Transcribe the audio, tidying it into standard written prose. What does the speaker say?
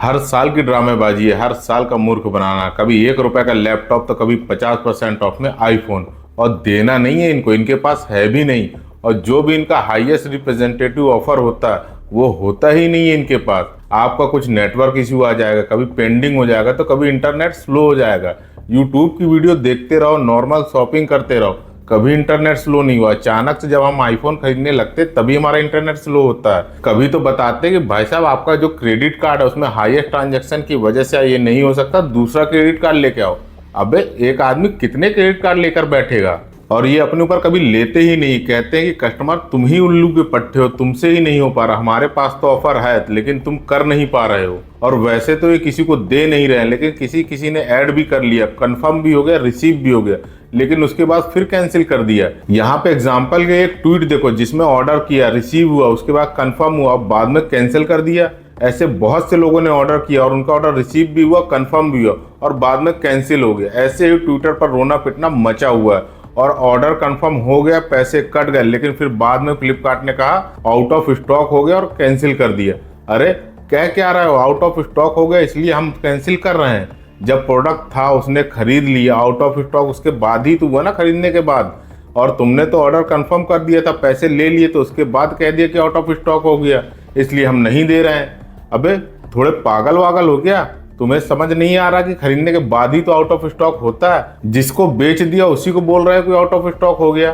हर साल की ड्रामेबाजी है, हर साल का मूर्ख बनाना। कभी 1 रुपए का लैपटॉप तो कभी 50% ऑफ में आईफोन। और देना नहीं है इनको, इनके पास है भी नहीं। और जो भी इनका हाईएस्ट रिप्रेजेंटेटिव ऑफर होता है वो होता ही नहीं है इनके पास। आपका कुछ नेटवर्क इश्यू आ जाएगा, कभी पेंडिंग हो जाएगा, तो कभी इंटरनेट स्लो हो जाएगा। यूट्यूब की वीडियो देखते रहो, नॉर्मल शॉपिंग करते रहो, कभी इंटरनेट स्लो नहीं हुआ। अचानक से जब हम आईफोन खरीदने लगते तभी हमारा इंटरनेट स्लो होता है। कभी तो बताते हैं कि भाई साहब आपका जो क्रेडिट कार्ड है उसमें हाईएस्ट ट्रांजैक्शन की वजह से ये नहीं हो सकता, दूसरा क्रेडिट कार्ड लेके आओ। अबे एक आदमी कितने क्रेडिट कार्ड लेकर बैठेगा। और ये अपने ऊपर कभी लेते ही नहीं, कहते हैं कि कस्टमर तुम ही उल्लू के पट्टे हो, तुमसे ही नहीं हो पा रहा, हमारे पास तो ऑफर है लेकिन तुम कर नहीं पा रहे हो। और वैसे तो ये किसी को दे नहीं रहे हैं, लेकिन किसी ने ऐड भी कर लिया, कंफर्म भी हो गया, रिसीव भी हो गया, लेकिन उसके बाद फिर कैंसिल कर दिया। यहाँ पे एग्जाम्पल के एक ट्वीट देखो जिसमें ऑर्डर किया, रिसीव हुआ, उसके बाद कंफर्म हुआ, बाद में कैंसिल कर दिया। ऐसे बहुत से लोगों ने ऑर्डर किया और उनका ऑर्डर रिसीव भी हुआ, कंफर्म भी हुआ और बाद में कैंसिल हो गया। ऐसे ही ट्विटर पर रोना पिटना मचा हुआ है। और ऑर्डर कंफर्म हो गया, पैसे कट गए, लेकिन फिर बाद में फ्लिपकार्ट ने कहा आउट ऑफ स्टॉक हो गया और कैंसिल कर दिया। अरे क्या रहे हो, आउट ऑफ स्टॉक हो गया इसलिए हम कैंसिल कर रहे हैं। जब प्रोडक्ट था उसने खरीद लिया, आउट ऑफ स्टॉक उसके बाद ही तो हुआ ना, खरीदने के बाद। और तुमने तो ऑर्डर कंफर्म कर दिया था, पैसे ले लिए, तो उसके बाद कह दिया कि आउट ऑफ स्टॉक हो गया इसलिए हम नहीं दे रहे हैं। अबे थोड़े पागल वागल हो गया, तुम्हें समझ नहीं आ रहा कि खरीदने के बाद ही तो आउट ऑफ स्टॉक होता है। जिसको बेच दिया उसी को बोल रहे हो कि आउट ऑफ स्टॉक हो गया।